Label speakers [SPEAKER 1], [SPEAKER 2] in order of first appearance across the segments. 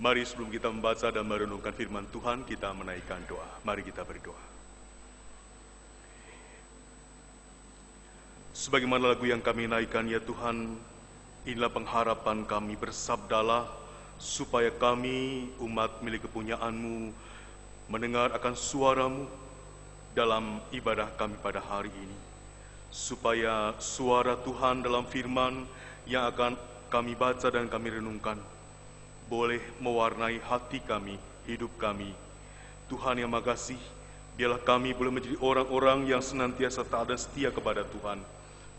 [SPEAKER 1] Mari sebelum kita membaca dan merenungkan firman Tuhan, kita menaikkan doa. Mari kita berdoa. Sebagaimana lagu yang kami naikkan, ya Tuhan, inilah pengharapan kami, bersabdalah, supaya kami, umat milik kepunyaan-Mu, mendengar akan suara-Mu dalam ibadah kami pada hari ini. Supaya suara Tuhan dalam firman yang akan kami baca dan kami renungkan, boleh mewarnai hati kami, hidup kami. Tuhan yang Maha Kasih, biarlah kami boleh menjadi orang-orang yang senantiasa taat dan setia kepada Tuhan,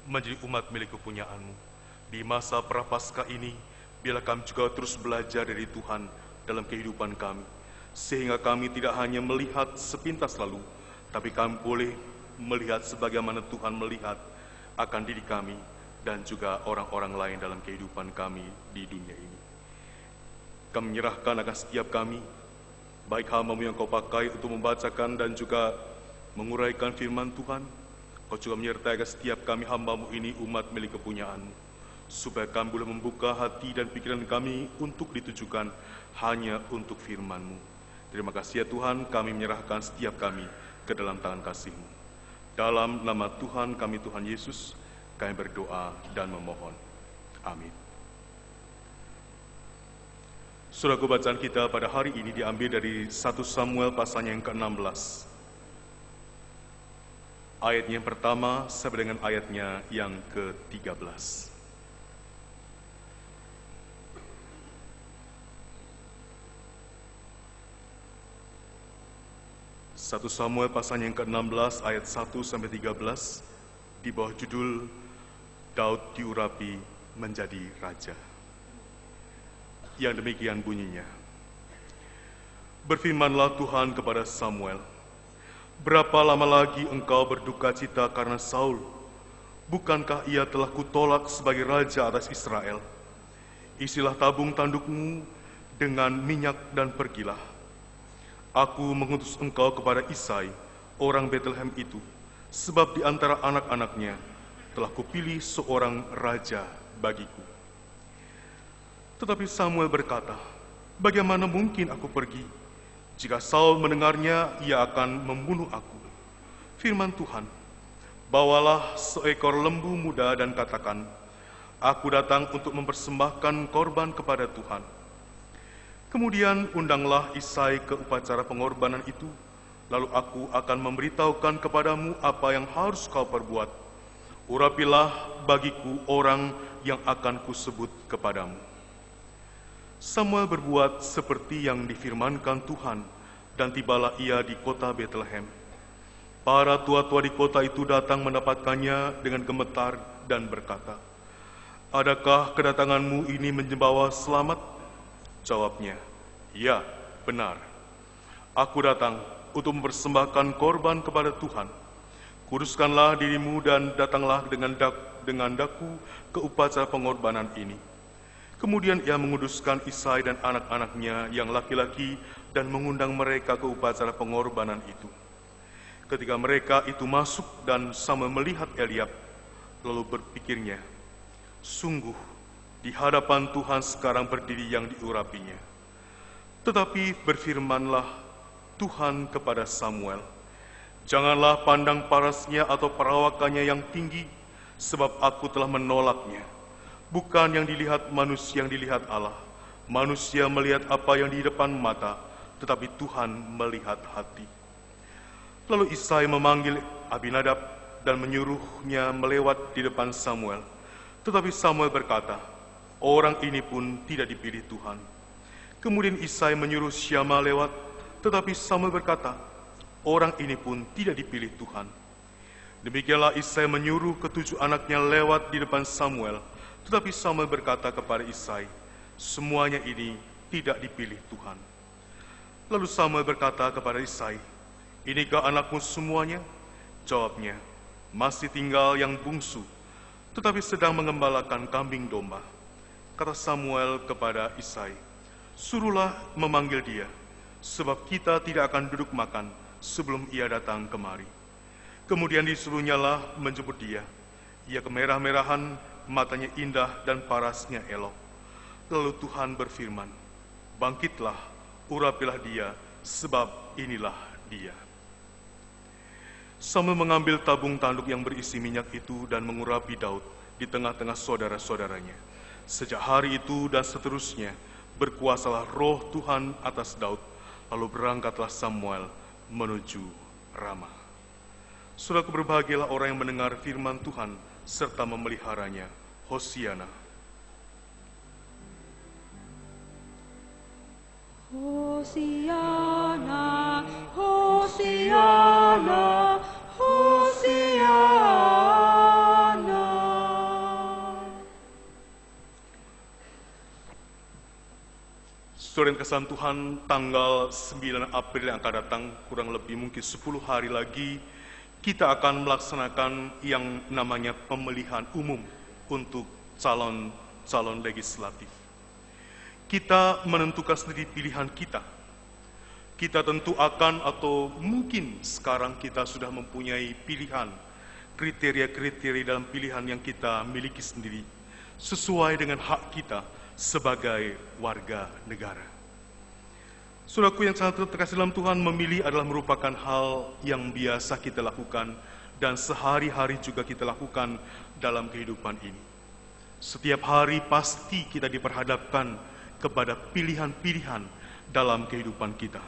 [SPEAKER 1] menjadi umat milik kepunyaan-Mu. Di masa prapaskah ini, biarlah kami juga terus belajar dari Tuhan dalam kehidupan kami, sehingga kami tidak hanya melihat sepintas lalu, tapi kami boleh melihat sebagaimana Tuhan melihat akan diri kami dan juga orang-orang lain dalam kehidupan kami di dunia ini. Kami menyerahkan akan setiap kami, baik hamba-Mu yang Kau pakai untuk membacakan dan juga menguraikan firman Tuhan. Kau juga menyertai akan setiap kami hamba-Mu ini, umat milik kepunyaan-Mu, supaya kami boleh membuka hati dan pikiran kami untuk ditujukan hanya untuk firman-Mu. Terima kasih ya Tuhan, kami menyerahkan setiap kami ke dalam tangan kasih-Mu. Dalam nama Tuhan kami, Tuhan Yesus, kami berdoa dan memohon. Amin. Surah bacaan kita pada hari ini diambil dari 1 Samuel pasal yang ke-16. Ayatnya yang pertama sampai dengan ayatnya yang ke-13. 1 Samuel pasal yang ke-16 ayat 1 sampai 13 di bawah judul Daud diurapi menjadi raja. Yang demikian bunyinya. Berfirmanlah Tuhan kepada Samuel, berapa lama lagi engkau berduka cita karena Saul? Bukankah ia telah kutolak sebagai raja atas Israel? Isilah tabung tandukmu dengan minyak dan pergilah. Aku mengutus engkau kepada Isai, orang Betlehem itu, sebab di antara anak-anaknya telah kupilih seorang raja bagiku. Tetapi Samuel berkata, bagaimana mungkin aku pergi? Jika Saul mendengarnya, ia akan membunuh aku. Firman Tuhan, bawalah seekor lembu muda dan katakan, aku datang untuk mempersembahkan korban kepada Tuhan. Kemudian undanglah Isai ke upacara pengorbanan itu, lalu aku akan memberitahukan kepadamu apa yang harus kau perbuat. Urapilah bagiku orang yang akan kusebut kepadamu. Samuel berbuat seperti yang difirmankan Tuhan, dan tibalah ia di kota Betlehem. Para tua-tua di kota itu datang mendapatkannya dengan gemetar dan berkata, adakah kedatanganmu ini membawa selamat? Jawabnya, ya, benar. Aku datang untuk mempersembahkan korban kepada Tuhan. Kuduskanlah dirimu dan datanglah dengan daku ke upacara pengorbanan ini. Kemudian ia menguduskan Isai dan anak-anaknya yang laki-laki dan mengundang mereka ke upacara pengorbanan itu. Ketika mereka itu masuk dan Samuel melihat Eliab, lalu berpikirnya, sungguh di hadapan Tuhan sekarang berdiri yang diurapinya. Tetapi berfirmanlah Tuhan kepada Samuel, janganlah pandang parasnya atau perawakannya yang tinggi, sebab aku telah menolaknya. Bukan yang dilihat manusia yang dilihat Allah. Manusia melihat apa yang di depan mata, tetapi Tuhan melihat hati. Lalu Isai memanggil Abinadab dan menyuruhnya melewat di depan Samuel. Tetapi Samuel berkata, orang ini pun tidak dipilih Tuhan. Kemudian Isai menyuruh Syama lewat, tetapi Samuel berkata, orang ini pun tidak dipilih Tuhan. Demikianlah Isai menyuruh ketujuh anaknya lewat di depan Samuel. Tetapi Samuel berkata kepada Isai, semuanya ini tidak dipilih Tuhan. Lalu Samuel berkata kepada Isai, inikah anakmu semuanya? Jawabnya, masih tinggal yang bungsu, tetapi sedang mengembalakan kambing domba. Kata Samuel kepada Isai, suruhlah memanggil dia, sebab kita tidak akan duduk makan sebelum ia datang kemari. Kemudian disuruhnyalah menjemput dia. Ia kemerah-merahan, matanya indah dan parasnya elok. Lalu Tuhan berfirman, Bangkitlah, urapilah dia, sebab inilah dia. Samuel mengambil tabung tanduk yang berisi minyak itu dan mengurapi Daud di tengah-tengah saudara-saudaranya. Sejak hari itu dan seterusnya, berkuasalah roh Tuhan atas Daud, lalu berangkatlah Samuel menuju Rama. Saudaraku, berbahagialah orang yang mendengar firman Tuhan serta memeliharanya. Hosiana.
[SPEAKER 2] Hosiana, Hosiana, Hosiana.
[SPEAKER 1] Saudara yang kasih Tuhan, tanggal 9 April yang akan datang, kurang lebih mungkin 10 hari lagi, kita akan melaksanakan yang namanya pemilihan umum untuk calon legislatif. Kita menentukan sendiri pilihan kita. Kita tentu akan atau mungkin sekarang kita sudah mempunyai pilihan, kriteria-kriteria dalam pilihan yang kita miliki sendiri, sesuai dengan hak kita sebagai warga negara. Saudaraku yang sangat terkasih dalam Tuhan, memilih adalah merupakan hal yang biasa kita lakukan dan sehari-hari juga kita lakukan dalam kehidupan ini. Setiap hari pasti kita diperhadapkan kepada pilihan-pilihan dalam kehidupan kita.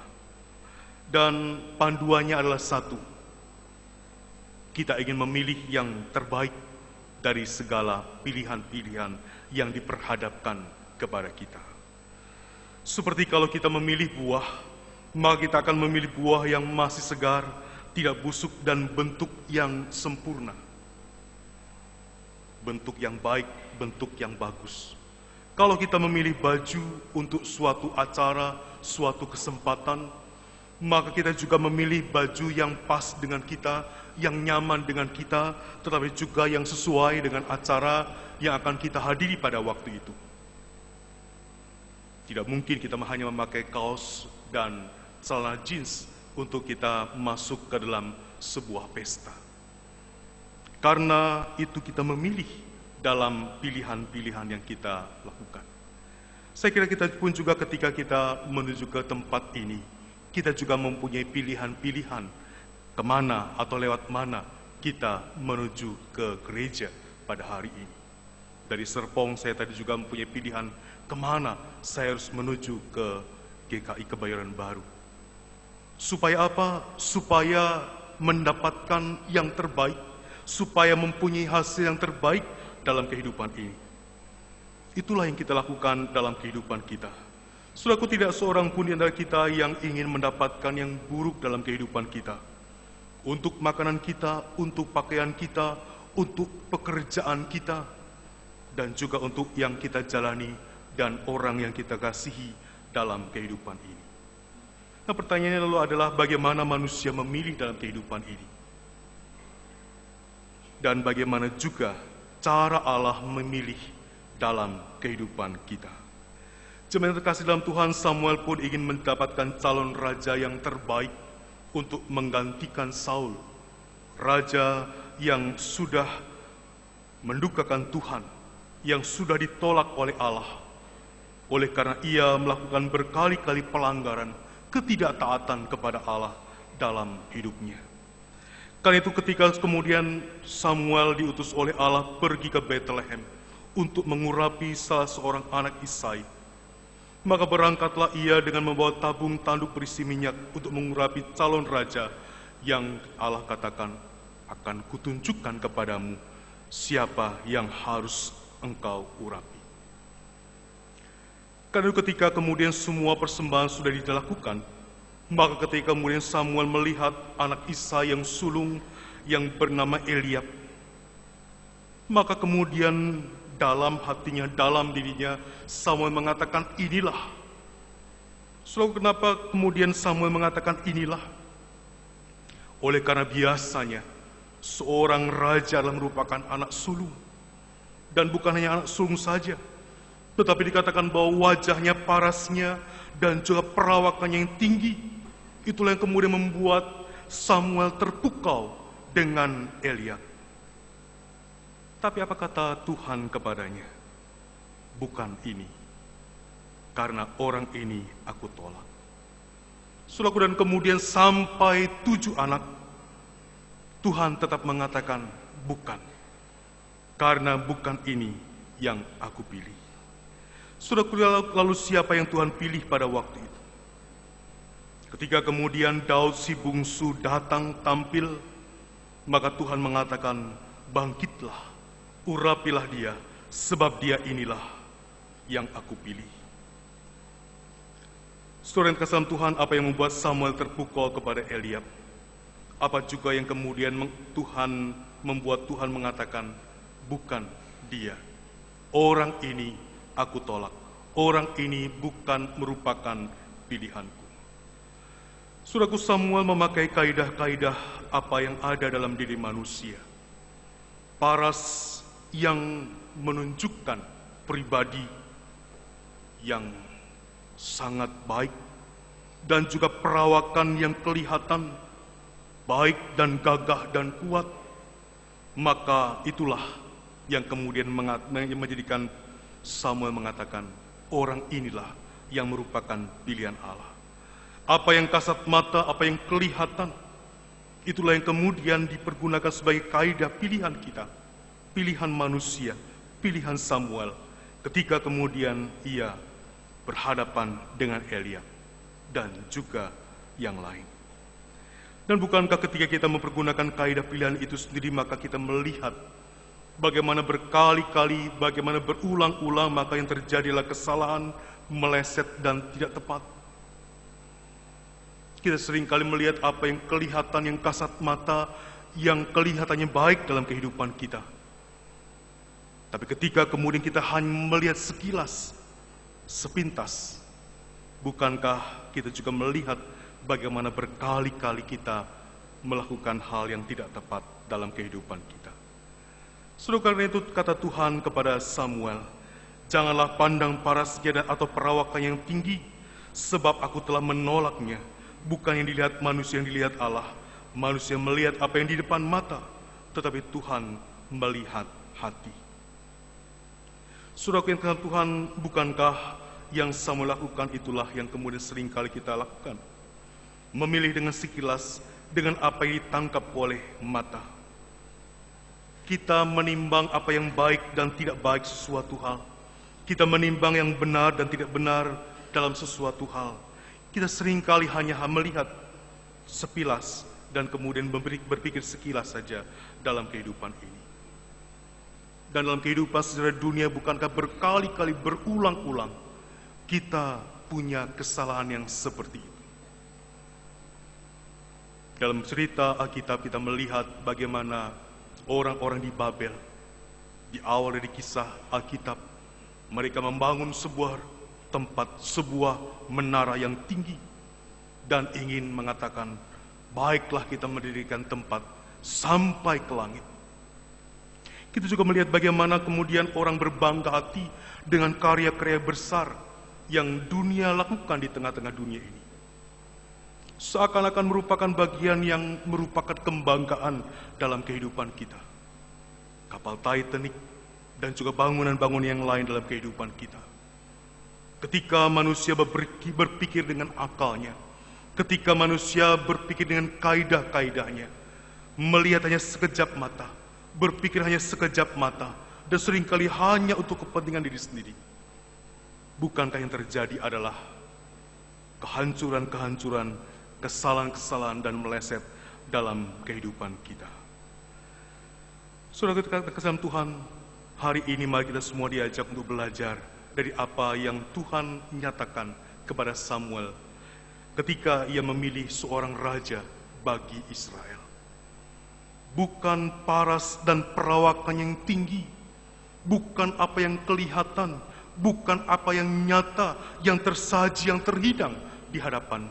[SPEAKER 1] Dan panduannya adalah satu. Kita ingin memilih yang terbaik dari segala pilihan-pilihan yang diperhadapkan kepada kita. Seperti kalau kita memilih buah, maka kita akan memilih buah yang masih segar, tidak busuk dan bentuk yang sempurna. Bentuk yang baik, bentuk yang bagus. Kalau kita memilih baju untuk suatu acara, suatu kesempatan, maka kita juga memilih baju yang pas dengan kita, yang nyaman dengan kita, tetapi juga yang sesuai dengan acara yang akan kita hadiri pada waktu itu. Tidak mungkin kita hanya memakai kaos dan celana jeans untuk kita masuk ke dalam sebuah pesta. Karena itu kita memilih dalam pilihan-pilihan yang kita lakukan. Saya kira kita pun juga ketika kita menuju ke tempat ini, kita juga mempunyai pilihan-pilihan kemana atau lewat mana kita menuju ke gereja pada hari ini. Dari Serpong saya tadi juga mempunyai pilihan kemana saya harus menuju ke GKI Kebayoran Baru. Supaya apa? Supaya mendapatkan yang terbaik, supaya mempunyai hasil yang terbaik dalam kehidupan ini. Itulah yang kita lakukan dalam kehidupan kita. Saudaraku, tidak seorang pun di antara kita yang ingin mendapatkan yang buruk dalam kehidupan kita. Untuk makanan kita, untuk pakaian kita, untuk pekerjaan kita, dan juga untuk yang kita jalani dan orang yang kita kasihi dalam kehidupan ini. Nah, pertanyaannya lalu adalah bagaimana manusia memilih dalam kehidupan ini? Dan bagaimana juga cara Allah memilih dalam kehidupan kita. Jemaat yang terkasih dalam Tuhan, Samuel pun ingin mendapatkan calon raja yang terbaik untuk menggantikan Saul, raja yang sudah mendukakan Tuhan, yang sudah ditolak oleh Allah, oleh karena ia melakukan berkali-kali pelanggaran, ketidaktaatan kepada Allah dalam hidupnya. Karena itu ketika kemudian Samuel diutus oleh Allah pergi ke Bethlehem untuk mengurapi salah seorang anak Isai, maka berangkatlah ia dengan membawa tabung tanduk berisi minyak untuk mengurapi calon raja yang Allah katakan, akan kutunjukkan kepadamu siapa yang harus engkau urapi. Karena ketika kemudian semua persembahan sudah dilakukan, maka ketika kemudian Samuel melihat anak Isai yang sulung yang bernama Eliab, maka kemudian dalam hatinya, dalam dirinya, Samuel mengatakan inilah. Saudara, kenapa kemudian Samuel mengatakan inilah? Oleh karena biasanya seorang raja adalah merupakan anak sulung. Dan bukan hanya anak sulung saja, tetapi dikatakan bahwa wajahnya, parasnya, dan juga perawakannya yang tinggi. Itulah yang kemudian membuat Samuel terpukau dengan Eliab. Tapi apa kata Tuhan kepadanya? Bukan ini. karena orang ini aku tolak. Saudaraku, dan kemudian sampai 7 anak, Tuhan tetap mengatakan bukan, karena bukan ini yang aku pilih. Saudaraku, lalu siapa yang Tuhan pilih pada waktu itu? Ketika kemudian Daud si bungsu datang tampil, maka Tuhan mengatakan, bangkitlah, urapilah dia, sebab dia inilah yang aku pilih. Saudara yang kasih Tuhan, apa yang membuat Samuel terpukul kepada Eliab? Apa juga yang kemudian membuat Tuhan mengatakan, bukan dia. Orang ini aku tolak. Orang ini bukan merupakan pilihanku. Saudaraku, Samuel memakai kaidah-kaidah apa yang ada dalam diri manusia. Paras yang menunjukkan pribadi yang sangat baik dan juga perawakan yang kelihatan baik dan gagah dan kuat, maka itulah yang kemudian menjadikan Samuel mengatakan, orang inilah yang merupakan pilihan Allah. Apa yang kasat mata, apa yang kelihatan, itulah yang kemudian dipergunakan sebagai kaidah pilihan kita, pilihan manusia, pilihan Samuel, ketika kemudian ia berhadapan dengan Eliab dan juga yang lain. Dan bukankah ketika kita mempergunakan kaidah pilihan itu sendiri, maka kita melihat bagaimana berkali-kali, bagaimana berulang-ulang, maka yang terjadilah kesalahan, meleset dan tidak tepat. Kita seringkali melihat apa yang kelihatan, yang kasat mata, yang kelihatannya baik dalam kehidupan kita. Tapi ketika kemudian kita hanya melihat sekilas, sepintas, bukankah kita juga melihat bagaimana berkali-kali kita melakukan hal yang tidak tepat dalam kehidupan kita. Saudara, karena itu kata Tuhan kepada Samuel, janganlah pandang parasnya atau perawakan yang tinggi, sebab aku telah menolaknya. Bukan yang dilihat manusia, yang dilihat Allah. Manusia melihat apa yang di depan mata, tetapi Tuhan melihat hati. Saudara yang Tuhan, Tuhan, bukankah yang Samuel lakukan itulah yang kemudian seringkali kita lakukan? Memilih dengan sekilas, dengan apa yang ditangkap oleh mata. Kita menimbang apa yang baik dan tidak baik sesuatu hal. Kita menimbang yang benar dan tidak benar dalam sesuatu hal. Kita seringkali hanya melihat sepilas dan kemudian berpikir sekilas saja dalam kehidupan ini. Dan dalam kehidupan secara dunia, bukankah berkali-kali berulang-ulang kita punya kesalahan yang seperti itu? Dalam cerita Alkitab kita melihat bagaimana orang-orang di Babel, di awal dari kisah Alkitab, mereka membangun sebuah tempat, sebuah menara yang tinggi, dan ingin mengatakan, baiklah kita mendirikan tempat sampai ke langit. Kita juga melihat bagaimana kemudian orang berbangga hati dengan karya-karya besar yang dunia lakukan di tengah-tengah dunia ini. Seakan-akan merupakan bagian yang merupakan kebanggaan dalam kehidupan kita. Kapal Titanic dan juga bangunan-bangunan yang lain dalam kehidupan kita. Ketika manusia berpikir dengan akalnya, ketika manusia berpikir dengan kaidah-kaidahnya, melihat hanya sekejap mata, berpikir hanya sekejap mata, dan seringkali hanya untuk kepentingan diri sendiri. Bukankah yang terjadi adalah kehancuran-kehancuran, kesalahan-kesalahan, dan meleset dalam kehidupan kita? Saudara kasih Tuhan, hari ini mari kita semua diajak untuk belajar dari apa yang Tuhan nyatakan kepada Samuel ketika ia memilih seorang raja bagi Israel. Bukan paras dan perawakan yang tinggi, bukan apa yang kelihatan, bukan apa yang nyata, yang tersaji, yang terhidang di hadapan.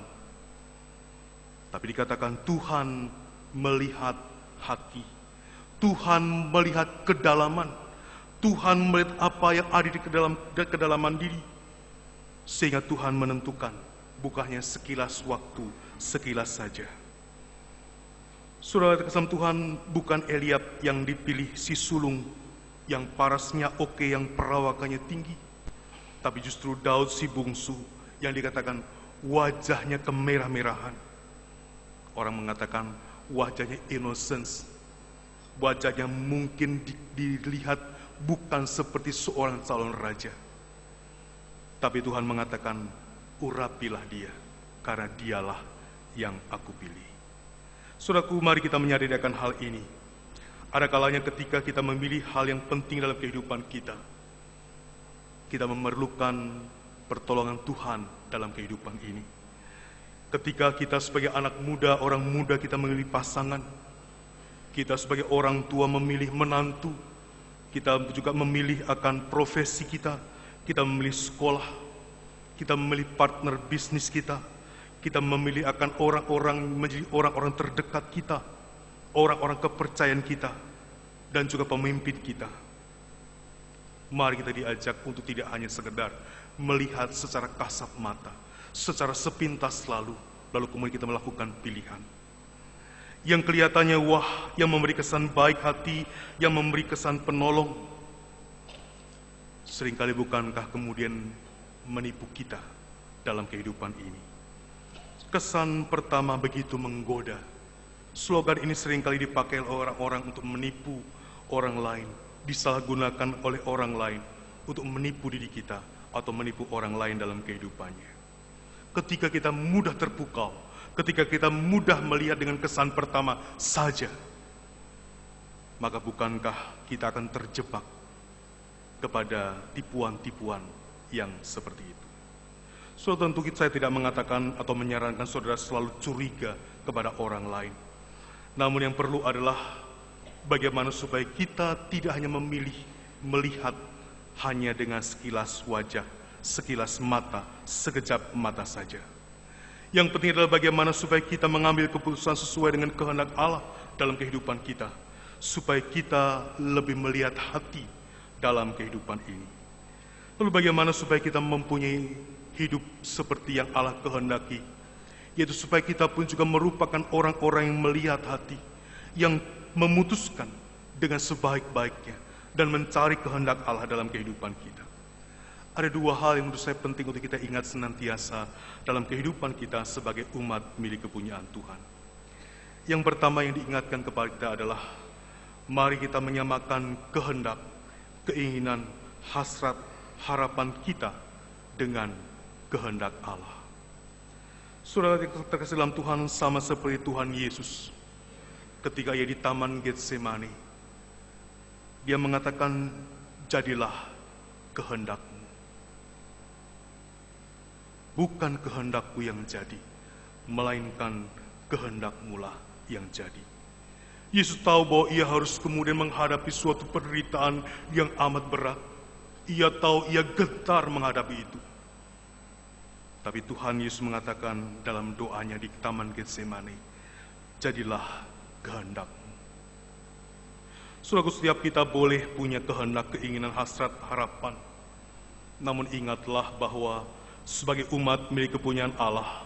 [SPEAKER 1] Tapi dikatakan Tuhan melihat hati, Tuhan melihat kedalaman, Tuhan melihat apa yang ada di kedalaman diri, sehingga Tuhan menentukan, bukannya sekilas waktu, sekilas saja. Saudara kasih Tuhan, bukan Eliab yang dipilih si sulung, yang parasnya oke, yang perawakannya tinggi. Tapi justru Daud si bungsu yang dikatakan wajahnya kemerah-merahan. Orang mengatakan wajahnya innocence. Wajahnya mungkin dilihat bukan seperti seorang calon raja. Tapi Tuhan mengatakan, urapilah dia, karena dialah yang aku pilih. Saudaraku, mari kita menyadari akan hal ini. Ada kalanya ketika kita memilih hal yang penting dalam kehidupan kita, kita memerlukan pertolongan Tuhan dalam kehidupan ini. Ketika kita sebagai anak muda, orang muda, kita memilih pasangan, kita sebagai orang tua memilih menantu, kita juga memilih akan profesi kita memilih sekolah, kita memilih partner bisnis kita memilih akan orang-orang menjadi orang-orang terdekat kita, orang-orang kepercayaan kita, dan juga pemimpin kita. Mari kita diajak untuk tidak hanya sekedar melihat secara kasat mata, secara sepintas lalu kemudian kita melakukan pilihan. Yang kelihatannya wah, yang memberi kesan baik hati, yang memberi kesan penolong, seringkali bukankah kemudian menipu kita dalam kehidupan ini? Kesan pertama begitu menggoda. Slogan ini seringkali dipakai oleh orang-orang untuk menipu orang lain, disalahgunakan oleh orang lain untuk menipu diri kita atau menipu orang lain dalam kehidupannya. Ketika kita mudah terpukau, ketika kita mudah melihat dengan kesan pertama saja, maka bukankah kita akan terjebak kepada tipuan-tipuan yang seperti itu? Saudara, tentu saya tidak mengatakan atau menyarankan saudara selalu curiga kepada orang lain. Namun yang perlu adalah bagaimana supaya kita tidak hanya memilih melihat hanya dengan sekilas wajah, sekilas mata, sekejap mata saja. Yang penting adalah bagaimana supaya kita mengambil keputusan sesuai dengan kehendak Allah dalam kehidupan kita, supaya kita lebih melihat hati dalam kehidupan ini. Lalu bagaimana supaya kita mempunyai hidup seperti yang Allah kehendaki, yaitu supaya kita pun juga merupakan orang-orang yang melihat hati, yang memutuskan dengan sebaik-baiknya dan mencari kehendak Allah dalam kehidupan kita. Ada dua hal yang menurut saya penting untuk kita ingat senantiasa dalam kehidupan kita sebagai umat milik kepunyaan Tuhan. Yang pertama yang diingatkan kepada kita adalah mari kita menyamakan kehendak, keinginan, hasrat, harapan kita dengan kehendak Allah. Saudara terkasih dalam Tuhan, sama seperti Tuhan Yesus ketika ia di Taman Getsemani, dia mengatakan, jadilah kehendakmu. Bukan kehendakku yang jadi, melainkan kehendakmu lah yang jadi. Yesus tahu bahwa ia harus kemudian menghadapi suatu penderitaan yang amat berat. Ia tahu ia gentar menghadapi itu. Tapi Tuhan Yesus mengatakan dalam doanya di Taman Getsemani, jadilah kehendakmu. Saudaraku, setiap kita boleh punya kehendak, keinginan, hasrat, harapan. Namun ingatlah bahwa sebagai umat milik kepunyaan Allah,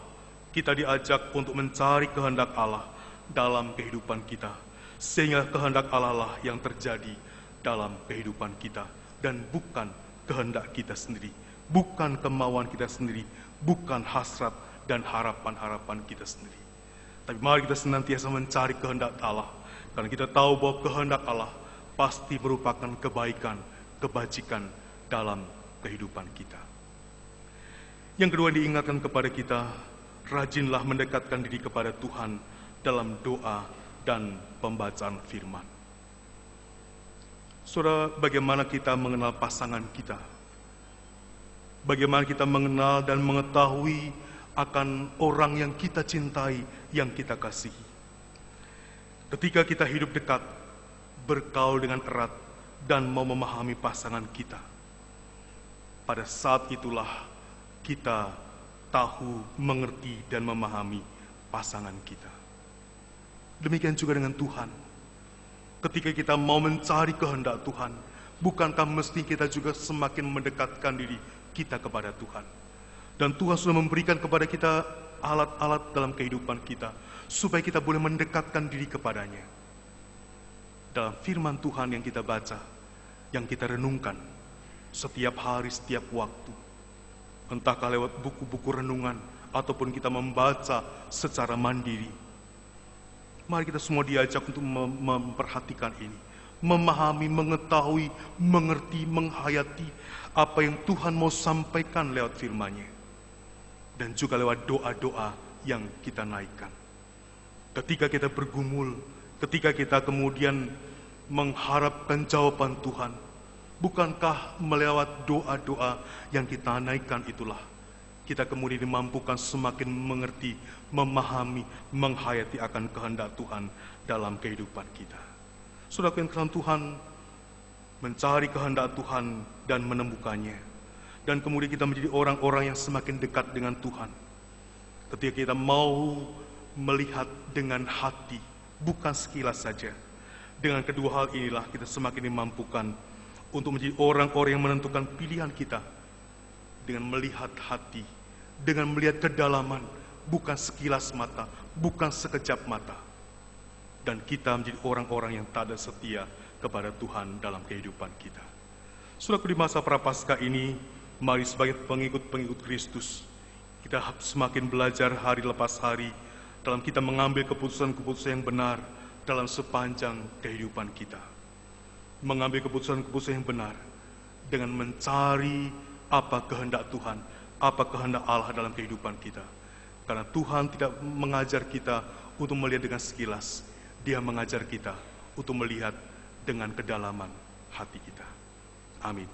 [SPEAKER 1] kita diajak untuk mencari kehendak Allah dalam kehidupan kita. Sehingga kehendak Allah lah yang terjadi dalam kehidupan kita. Dan bukan kehendak kita sendiri, bukan kemauan kita sendiri, bukan hasrat dan harapan-harapan kita sendiri. Tapi mari kita senantiasa mencari kehendak Allah, karena kita tahu bahwa kehendak Allah pasti merupakan kebaikan, kebajikan dalam kehidupan kita. Yang kedua diingatkan kepada kita, rajinlah mendekatkan diri kepada Tuhan dalam doa dan pembacaan firman. Saudara, bagaimana kita mengenal pasangan kita? Bagaimana kita mengenal dan mengetahui akan orang yang kita cintai, yang kita kasihi? Ketika kita hidup dekat, bergaul dengan erat, dan mau memahami pasangan kita, pada saat itulah kita tahu, mengerti, dan memahami pasangan kita. Demikian juga dengan Tuhan. Ketika kita mau mencari kehendak Tuhan, bukankah mesti kita juga semakin mendekatkan diri kita kepada Tuhan? Dan Tuhan sudah memberikan kepada kita alat-alat dalam kehidupan kita, supaya kita boleh mendekatkan diri kepadanya. Dalam firman Tuhan yang kita baca, yang kita renungkan, setiap hari, setiap waktu. Entahkah lewat buku-buku renungan, ataupun kita membaca secara mandiri. Mari kita semua diajak untuk memperhatikan ini, memahami, mengetahui, mengerti, menghayati apa yang Tuhan mau sampaikan lewat firman-Nya. Dan juga lewat doa-doa yang kita naikkan. Ketika kita bergumul, ketika kita kemudian mengharapkan jawaban Tuhan, bukankah melewat doa-doa yang kita naikkan itulah kita kemudian dimampukan semakin mengerti, memahami, menghayati akan kehendak Tuhan dalam kehidupan kita. Saudara yang kasih Tuhan, mencari kehendak Tuhan dan menemukannya. Dan kemudian kita menjadi orang-orang yang semakin dekat dengan Tuhan. Ketika kita mau melihat dengan hati, bukan sekilas saja. Dengan kedua hal inilah kita semakin dimampukan untuk menjadi orang-orang yang menentukan pilihan kita. Dengan melihat hati, dengan melihat kedalaman, bukan sekilas mata, bukan sekejap mata. Dan kita menjadi orang-orang yang tak ada setia kepada Tuhan dalam kehidupan kita. Saudaraku, di masa Prapaskah ini, mari sebagai pengikut-pengikut Kristus, kita semakin belajar hari lepas hari dalam kita mengambil keputusan-keputusan yang benar dalam sepanjang kehidupan kita. Mengambil keputusan-keputusan yang benar dengan mencari apa kehendak Tuhan, apa kehendak Allah dalam kehidupan kita. Karena Tuhan tidak mengajar kita untuk melihat dengan sekilas, Dia mengajar kita untuk melihat dengan kedalaman hati kita. Amin.